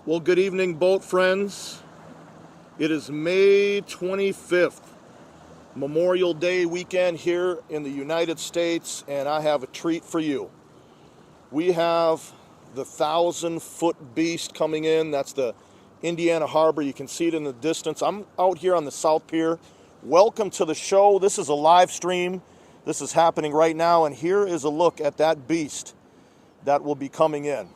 Well, good evening, boat friends. It is May 25th, Memorial Day weekend here in the United States, and I have a treat for you. We have the 1,000-foot beast coming in. That's the Indiana Harbor. You can see it in the distance. I'm out here on the South Pier. Welcome to the show. This is a live stream. This is happening right now, and here is a look at that beast that will be coming in.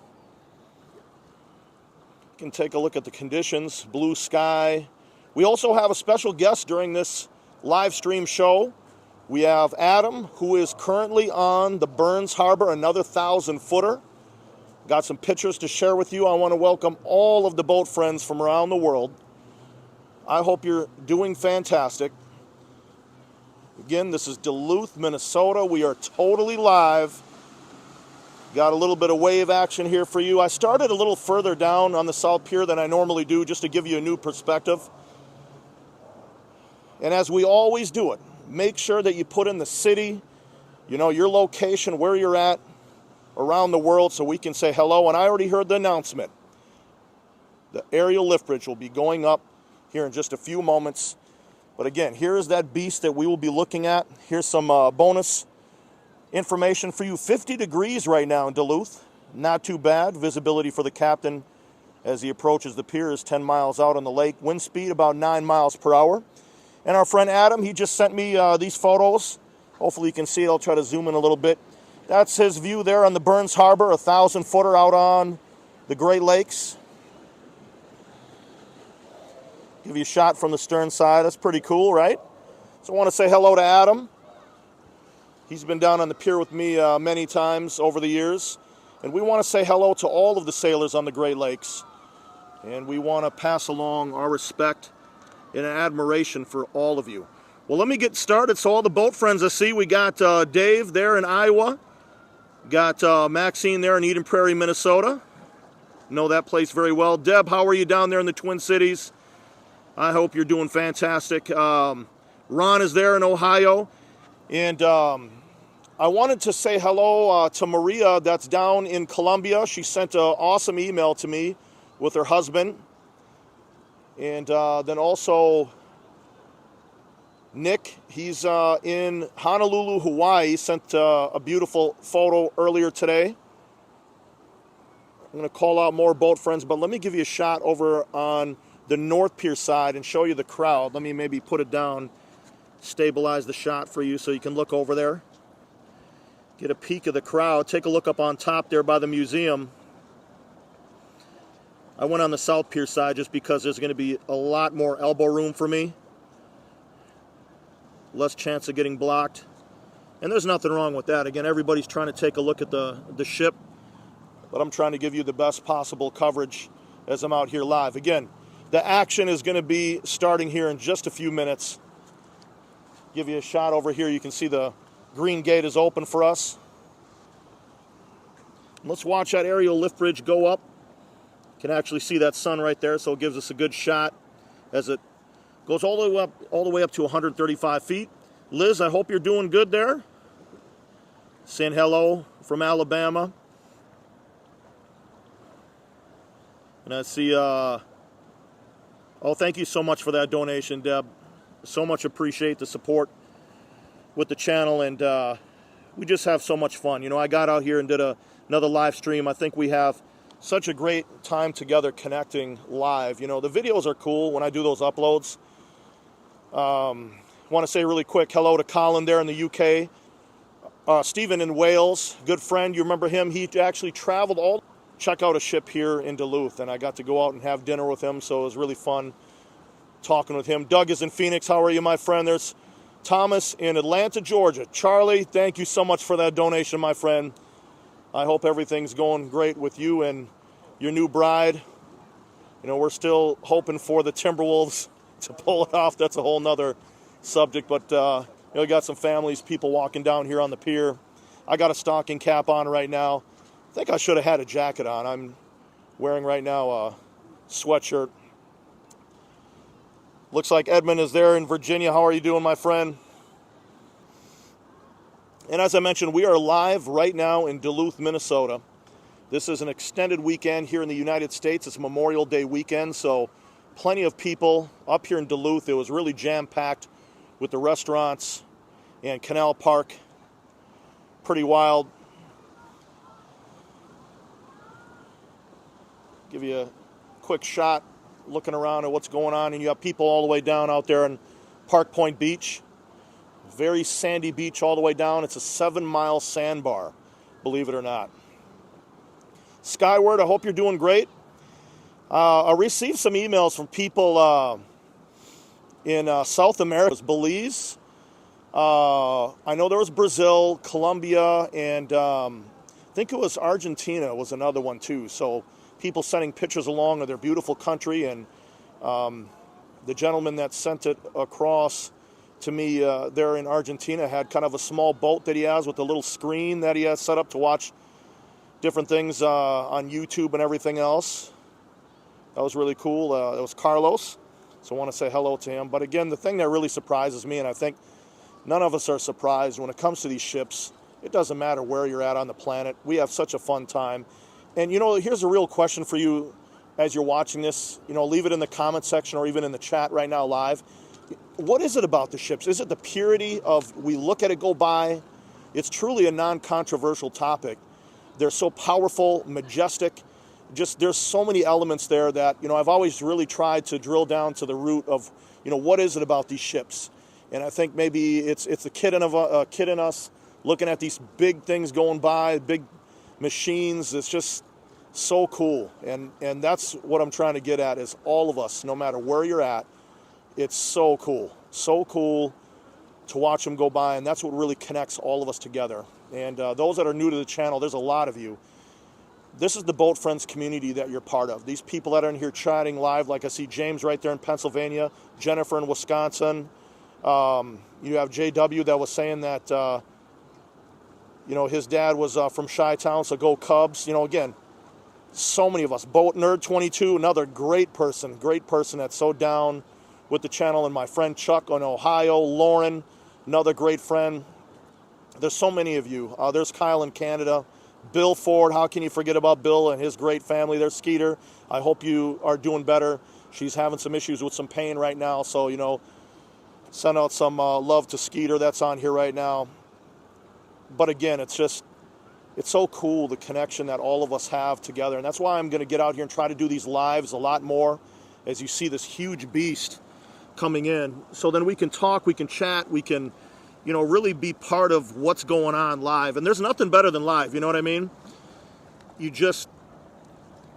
You can take a look at the conditions, blue sky. We also have a special guest during this live stream show. We have Adam, who is currently on the Burns Harbor, another 1,000-footer. Got some pictures to share with you. I want to welcome all of the boat friends from around the world. I hope you're doing fantastic. Again, this is Duluth, Minnesota. We are totally live. Got a little bit of wave action here for you. I started a little further down on the South Pier than I normally do, just to give you a new perspective. And as we always do it, make sure that you put in the city, your location, where you're at around the world, so we can say hello. And I already heard the announcement. The aerial lift bridge will be going up here in just a few moments. But again, here is that beast that we will be looking at. Here's some bonus information for you. 50 degrees right now in Duluth. Not too bad. Visibility for the captain as he approaches the pier is 10 miles out on the lake. Wind speed about 9 miles per hour. And our friend Adam, he just sent me these photos. Hopefully you can see it. I'll try to zoom in a little bit. That's his view there on the Burns Harbor, a 1,000-footer out on the Great Lakes. Give you a shot from the stern side. That's pretty cool, right? So I want to say hello to Adam. He's been down on the pier with me many times over the years. And we want to say hello to all of the sailors on the Great Lakes. And we want to pass along our respect and admiration for all of you. Well, let me get started. So all the boat friends I see, we got Dave there in Iowa. Got Maxine there in Eden Prairie, Minnesota. Know that place very well. Deb, how are you down there in the Twin Cities? I hope you're doing fantastic. Ron is there in Ohio. And I wanted to say hello to Maria that's down in Colombia. She sent an awesome email to me with her husband. And then also Nick, he's in Honolulu, Hawaii. He sent a beautiful photo earlier today. I'm going to call out more boat friends, but let me give you a shot over on the North Pier side and show you the crowd. Let me maybe put it down, stabilize the shot for you so you can look over there. Get a peek of the crowd. Take a look up on top there by the museum. I went on the South Pier side just because there's going to be a lot more elbow room for me. Less chance of getting blocked. And there's nothing wrong with that. Again, everybody's trying to take a look at the ship. But I'm trying to give you the best possible coverage as I'm out here live. Again, the action is going to be starting here in just a few minutes. Give you a shot over here. You can see the green gate is open for us. Let's watch that aerial lift bridge go up. You can actually see that sun right there, so it gives us a good shot as it goes all the way up to 135 feet. Liz, I hope you're doing good there. Saying hello from Alabama. And I see, thank you so much for that donation, Deb. So much appreciate the support with the channel, and we just have so much fun. I got out here and did another live stream. I think we have such a great time together connecting live. The videos are cool when I do those uploads. Want to say really quick hello to Colin there in the UK. Stephen in Wales, good friend. You remember him? He actually traveled all check out a ship here in Duluth, and I got to go out and have dinner with him, so it was really fun talking with him. Doug is in Phoenix. How are you, my friend? There's Thomas in Atlanta, Georgia. Charlie, thank you so much for that donation, my friend. I hope everything's going great with you and your new bride. We're still hoping for the Timberwolves to pull it off. That's a whole nother subject, but we got some families, people walking down here on the pier. I got a stocking cap on right now. I think I should have had a jacket on. I'm wearing right now a sweatshirt. Looks like Edmund is there in Virginia. How are you doing, my friend? And as I mentioned, we are live right now in Duluth, Minnesota. This is an extended weekend here in the United States. It's Memorial Day weekend, so plenty of people up here in Duluth. It was really jam-packed with the restaurants and Canal Park. Pretty wild. Give you a quick shot looking around at what's going on, and you have people all the way down out there on Park Point Beach. Very sandy beach all the way down. It's a 7-mile sandbar, believe it or not. Skyward, I hope you're doing great. I received some emails from people in South America, Belize. I know there was Brazil, Colombia, and I think it was Argentina was another one too. So people sending pictures along of their beautiful country, and the gentleman that sent it across to me there in Argentina had kind of a small boat that he has with a little screen that he has set up to watch different things on YouTube and everything else. That was really cool. It was Carlos, so I want to say hello to him. But again, the thing that really surprises me, and I think none of us are surprised when it comes to these ships, it doesn't matter where you're at on the planet. We have such a fun time. And, you know, here's a real question for you as you're watching this. You know, leave it in the comment section or even in the chat right now live. What is it about the ships? Is it the purity of we look at it go by? It's truly a non-controversial topic. They're so powerful, majestic. Just there's so many elements there that, you know, I've always really tried to drill down to the root of, you know, what is it about these ships? And I think maybe it's the kid in us looking at these big things going by, big machines. It's just so cool. And that's what I'm trying to get at is all of us, no matter where you're at, it's so cool to watch them go by. And that's what really connects all of us together. And those that are new to the channel, there's a lot of you. This is the Boat Friends community that you're part of. These people that are in here chatting live, like I see James right there in Pennsylvania, Jennifer in Wisconsin. You have JW that was saying that, you know, his dad was from Chi-Town, so go Cubs. You know, again, so many of us. Boat Nerd 22, another great person that's so down with the channel. And my friend Chuck in Ohio, Lauren, another great friend. There's so many of you. There's Kyle in Canada. Bill Ford, how can you forget about Bill and his great family? There's Skeeter. I hope you are doing better. She's having some issues with some pain right now, so, you know, send out some love to Skeeter. That's on here right now. But again, it's so cool, the connection that all of us have together. And that's why I'm going to get out here and try to do these lives a lot more as you see this huge beast coming in. So then we can talk, we can chat, we can, you know, really be part of what's going on live. And there's nothing better than live, you know what I mean? You just,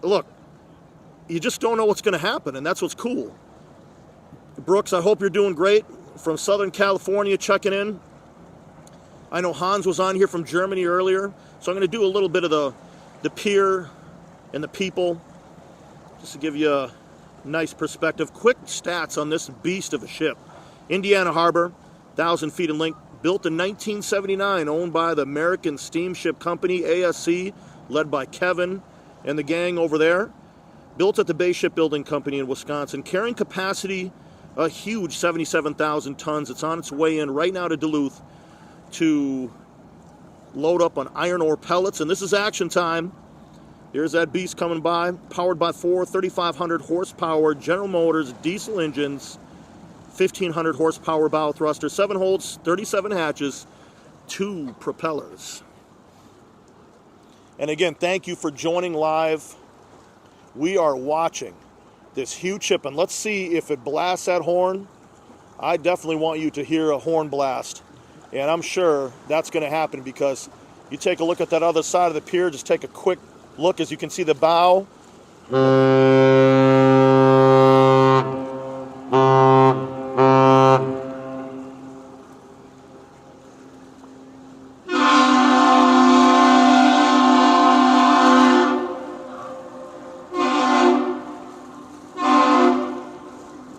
look, you just don't know what's going to happen, and that's what's cool. Brooks, I hope you're doing great. From Southern California, checking in. I know Hans was on here from Germany earlier, so I'm going to do a little bit of the pier and the people, just to give you a nice perspective. Quick stats on this beast of a ship. Indiana Harbor, 1,000 feet in length, built in 1979, owned by the American Steamship Company, ASC, led by Kevin and the gang over there. Built at the Bay Shipbuilding Company in Wisconsin, carrying capacity a huge 77,000 tons. It's on its way in right now to Duluth to load up on iron ore pellets, and this is action time. Here's that beast coming by, powered by 4 3,500 horsepower General Motors diesel engines, 1,500 horsepower bow thruster, 7 holds, 37 hatches, 2 propellers. And again, thank you for joining live. We are watching this huge ship, and let's see if it blasts that horn. I definitely want you to hear a horn blast, and I'm sure that's going to happen because you take a look at that other side of the pier, just take a quick look as you can see the bow.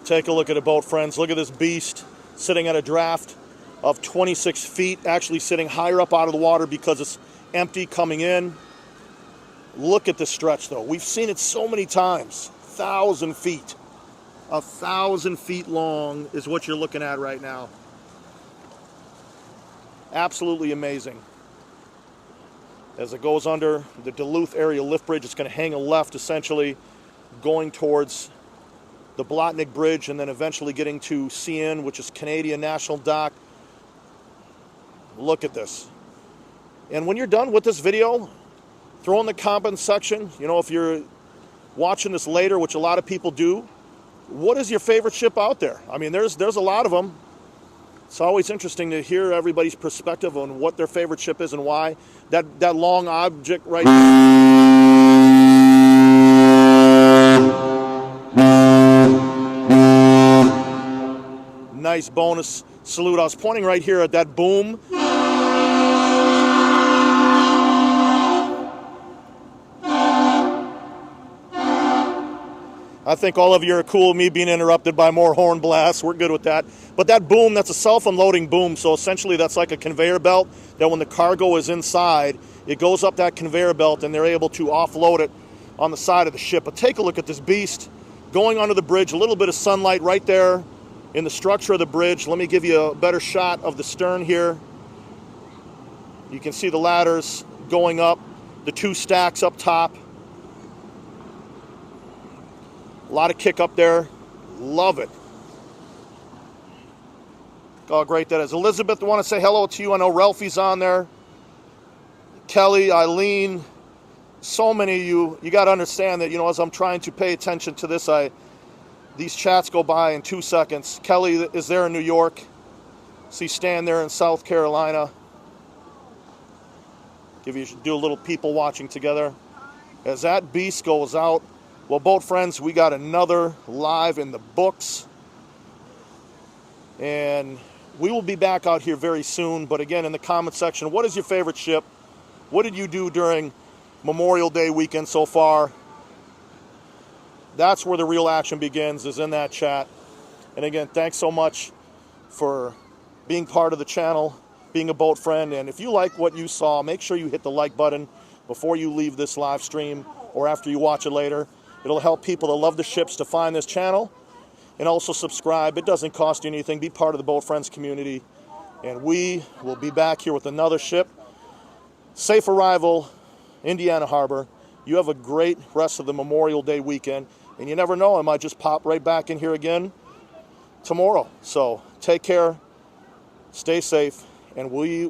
Take a look at it, boat friends. Look at this beast sitting at a draft of 26 feet, actually sitting higher up out of the water because it's empty coming in. Look at the stretch, though. We've seen it so many times. 1,000 feet. 1,000 feet long is what you're looking at right now. Absolutely amazing. As it goes under the Duluth area lift bridge, it's going to hang a left, essentially going towards the Blotnick Bridge, and then eventually getting to CN, which is Canadian National Dock. Look at this. And when you're done with this video, throw in the comments section, you know, if you're watching this later, which a lot of people do, what is your favorite ship out there? I mean, there's a lot of them. It's always interesting to hear everybody's perspective on what their favorite ship is and why. That long object right nice bonus salute. I was pointing right here at that boom. I think all of you are cool with me being interrupted by more horn blasts. We're good with that. But that boom, that's a self-unloading boom. So essentially that's like a conveyor belt that when the cargo is inside, it goes up that conveyor belt and they're able to offload it on the side of the ship. But take a look at this beast going onto the bridge. A little bit of sunlight right there in the structure of the bridge. Let me give you a better shot of the stern here. You can see the ladders going up, the two stacks up top. A lot of kick up there. Love it. Oh, great that is. Elizabeth, I want to say hello to you. I know Ralphie's on there. Kelly, Eileen, so many of you. You got to understand that, you know, as I'm trying to pay attention to this, these chats go by in 2 seconds. Kelly is there in New York. See Stan there in South Carolina. Do a little people watching together. As that beast goes out, well, boat friends, we got another live in the books. And we will be back out here very soon. But again, in the comment section, what is your favorite ship? What did you do during Memorial Day weekend so far? That's where the real action begins, is in that chat. And again, thanks so much for being part of the channel, being a boat friend. And if you like what you saw, make sure you hit the like button before you leave this live stream or after you watch it later. It'll help people that love the ships to find this channel. And also subscribe. It doesn't cost you anything. Be part of the Boat Friends community. And we will be back here with another ship. Safe arrival, Indiana Harbor. You have a great rest of the Memorial Day weekend. And you never know, I might just pop right back in here again tomorrow. So take care, stay safe, and we